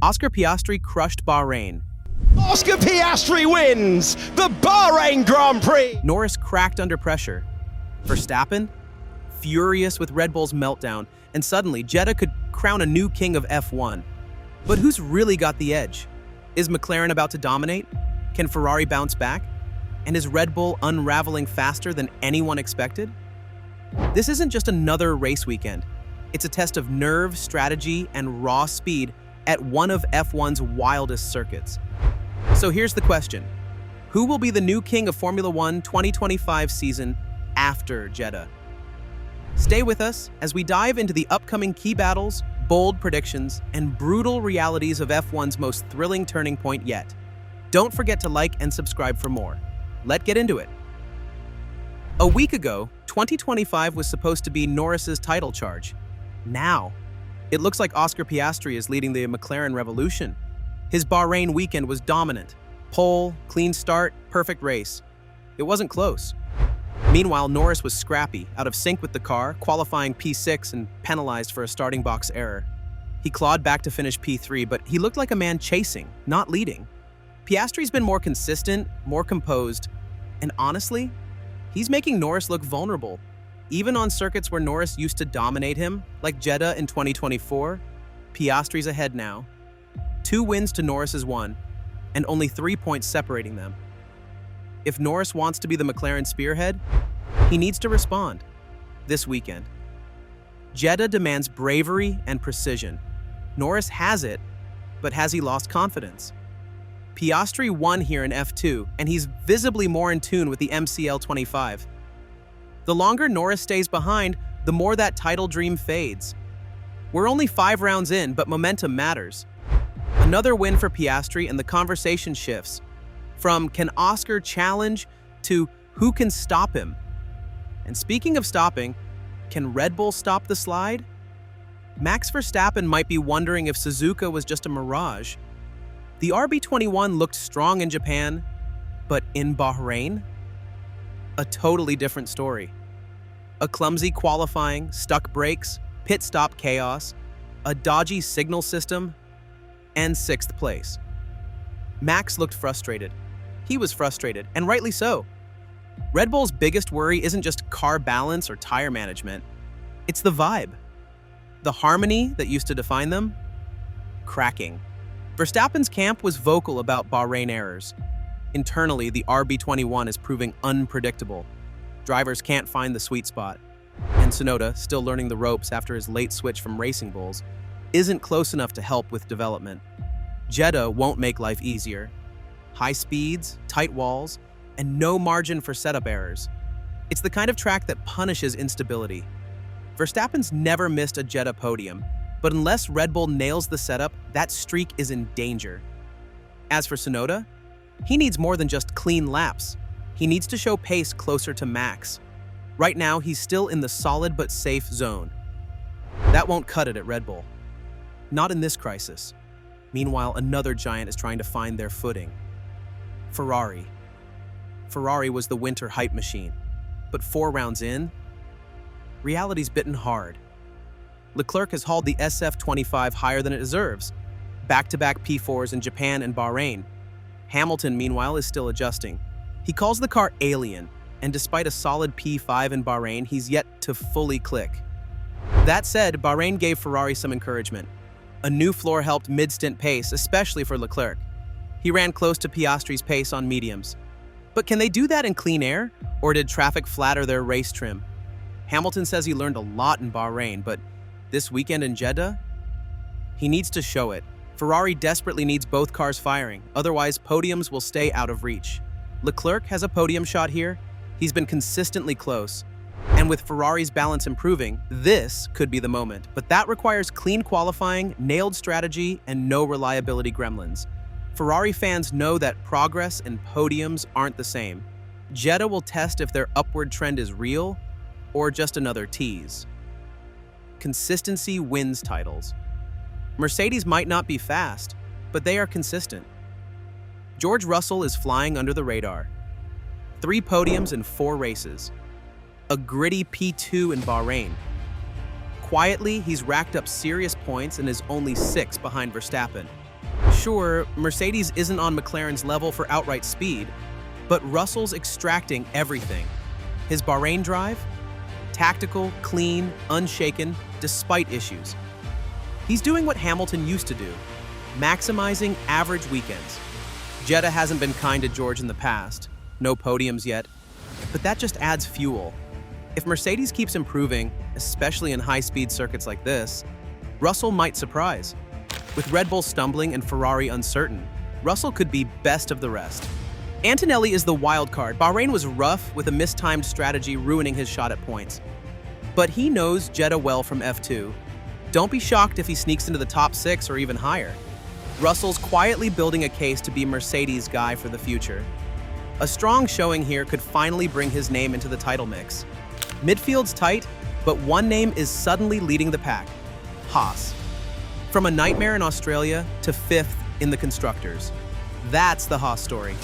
Oscar Piastri crushed Bahrain. Oscar Piastri wins the Bahrain Grand Prix! Norris cracked under pressure. Verstappen, furious with Red Bull's meltdown, and suddenly Jeddah could crown a new king of F1. But who's really got the edge? Is McLaren about to dominate? Can Ferrari bounce back? And is Red Bull unraveling faster than anyone expected? This isn't just another race weekend. It's a test of nerve, strategy, and raw speed at one of F1's wildest circuits. So here's the question. Who will be the new king of Formula One 2025 season after Jeddah? Stay with us as we dive into the upcoming key battles, bold predictions, and brutal realities of F1's most thrilling turning point yet. Don't forget to like and subscribe for more. Let's get into it. A week ago, 2025 was supposed to be Norris's title charge. Now, it looks like Oscar Piastri is leading the McLaren revolution. His Bahrain weekend was dominant. Pole, clean start, perfect race. It wasn't close. Meanwhile, Norris was scrappy, out of sync with the car, qualifying P6 and penalized for a starting box error. He clawed back to finish P3, but he looked like a man chasing, not leading. Piastri's been more consistent, more composed, and honestly, he's making Norris look vulnerable. Even on circuits where Norris used to dominate him, like Jeddah in 2024, Piastri's ahead now. 2 wins to Norris's 1, and only 3 points separating them. If Norris wants to be the McLaren spearhead, he needs to respond this weekend. Jeddah demands bravery and precision. Norris has it, but has he lost confidence? Piastri won here in F2, and he's visibly more in tune with the MCL 25. The longer Norris stays behind, the more that title dream fades. We're only 5 rounds in, but momentum matters. Another win for Piastri, and the conversation shifts from can Oscar challenge to who can stop him? And speaking of stopping, can Red Bull stop the slide? Max Verstappen might be wondering if Suzuka was just a mirage. The RB21 looked strong in Japan, but in Bahrain? A totally different story. A clumsy qualifying, stuck brakes, pit stop chaos, a dodgy signal system, and 6th place. Max looked frustrated. He was frustrated, and rightly so. Red Bull's biggest worry isn't just car balance or tire management. It's the vibe. The harmony that used to define them, cracking. Verstappen's camp was vocal about Bahrain errors. Internally, the RB21 is proving unpredictable. Drivers can't find the sweet spot. And Tsunoda, still learning the ropes after his late switch from Racing Bulls, isn't close enough to help with development. Jeddah won't make life easier. High speeds, tight walls, and no margin for setup errors. It's the kind of track that punishes instability. Verstappen's never missed a Jeddah podium, but unless Red Bull nails the setup, that streak is in danger. As for Tsunoda, he needs more than just clean laps. He needs to show pace closer to Max. Right now, he's still in the solid but safe zone. That won't cut it at Red Bull. Not in this crisis. Meanwhile, another giant is trying to find their footing. Ferrari. Ferrari was the winter hype machine. But 4 rounds in, reality's bitten hard. Leclerc has hauled the SF25 higher than it deserves. Back-to-back P4s in Japan and Bahrain. Hamilton, meanwhile, is still adjusting. He calls the car alien, and despite a solid P5 in Bahrain, he's yet to fully click. That said, Bahrain gave Ferrari some encouragement. A new floor helped mid-stint pace, especially for Leclerc. He ran close to Piastri's pace on mediums. But can they do that in clean air, or did traffic flatter their race trim? Hamilton says he learned a lot in Bahrain, but this weekend in Jeddah, he needs to show it. Ferrari desperately needs both cars firing, otherwise podiums will stay out of reach. Leclerc has a podium shot here. He's been consistently close. And with Ferrari's balance improving, this could be the moment. But that requires clean qualifying, nailed strategy, and no reliability gremlins. Ferrari fans know that progress and podiums aren't the same. Jeddah will test if their upward trend is real or just another tease. Consistency wins titles. Mercedes might not be fast, but they are consistent. George Russell is flying under the radar. 3 podiums in 4 races. A gritty P2 in Bahrain. Quietly, he's racked up serious points and is only 6 behind Verstappen. Sure, Mercedes isn't on McLaren's level for outright speed, but Russell's extracting everything. His Bahrain drive? Tactical, clean, unshaken, despite issues. He's doing what Hamilton used to do, maximizing average weekends. Jeddah hasn't been kind to George in the past, no podiums yet, but that just adds fuel. If Mercedes keeps improving, especially in high-speed circuits like this, Russell might surprise. With Red Bull stumbling and Ferrari uncertain, Russell could be best of the rest. Antonelli is the wild card. Bahrain was rough, with a mistimed strategy ruining his shot at points. But he knows Jeddah well from F2. Don't be shocked if he sneaks into the top 6 or even higher. Russell's quietly building a case to be Mercedes' guy for the future. A strong showing here could finally bring his name into the title mix. Midfield's tight, but one name is suddenly leading the pack: Haas. From a nightmare in Australia to 5th in the Constructors. That's the Haas story.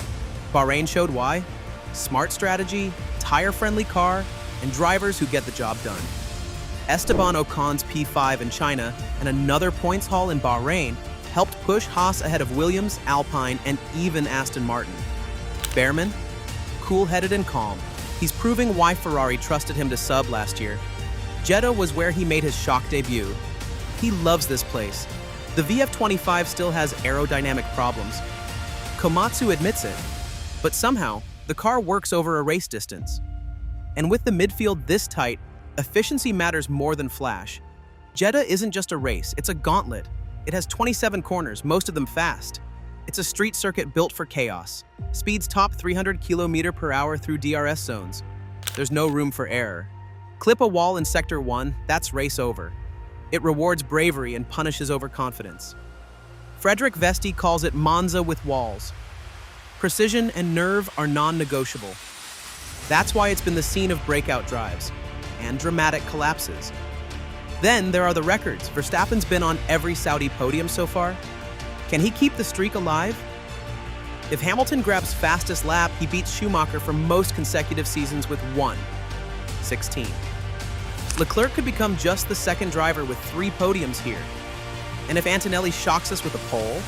Bahrain showed why. Smart strategy, tire-friendly car, and drivers who get the job done. Esteban Ocon's P5 in China and another points haul in Bahrain helped push Haas ahead of Williams, Alpine, and even Aston Martin. Behrman? Cool-headed and calm. He's proving why Ferrari trusted him to sub last year. Jeddah was where he made his shock debut. He loves this place. The VF25 still has aerodynamic problems. Komatsu admits it. But somehow, the car works over a race distance. And with the midfield this tight, efficiency matters more than flash. Jeddah isn't just a race, it's a gauntlet. It has 27 corners, most of them fast. It's a street circuit built for chaos. Speeds top 300 km/h through DRS zones. There's no room for error. Clip a wall in Sector 1, that's race over. It rewards bravery and punishes overconfidence. Frederick Vesti calls it Monza with walls. Precision and nerve are non-negotiable. That's why it's been the scene of breakout drives and dramatic collapses. Then there are the records. Verstappen's been on every Saudi podium so far. Can he keep the streak alive? If Hamilton grabs fastest lap, he beats Schumacher for most consecutive seasons with 16. Leclerc could become just the second driver with 3 podiums here. And if Antonelli shocks us with a pole,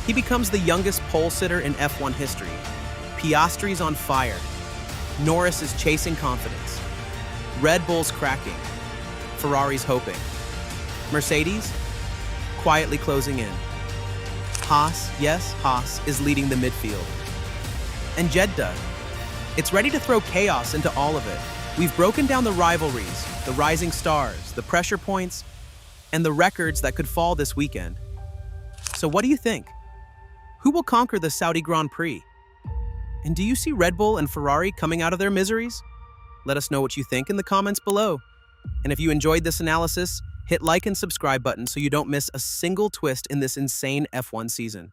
he becomes the youngest pole sitter in F1 history. Piastri's on fire. Norris is chasing confidence. Red Bull's cracking. Ferrari's hoping. Mercedes? Quietly closing in. Haas, yes, Haas is leading the midfield. And Jeddah? It's ready to throw chaos into all of it. We've broken down the rivalries, the rising stars, the pressure points, and the records that could fall this weekend. So what do you think? Who will conquer the Saudi Grand Prix? And do you see Red Bull and Ferrari coming out of their miseries? Let us know what you think in the comments below. And if you enjoyed this analysis, hit like and subscribe button so you don't miss a single twist in this insane F1 season.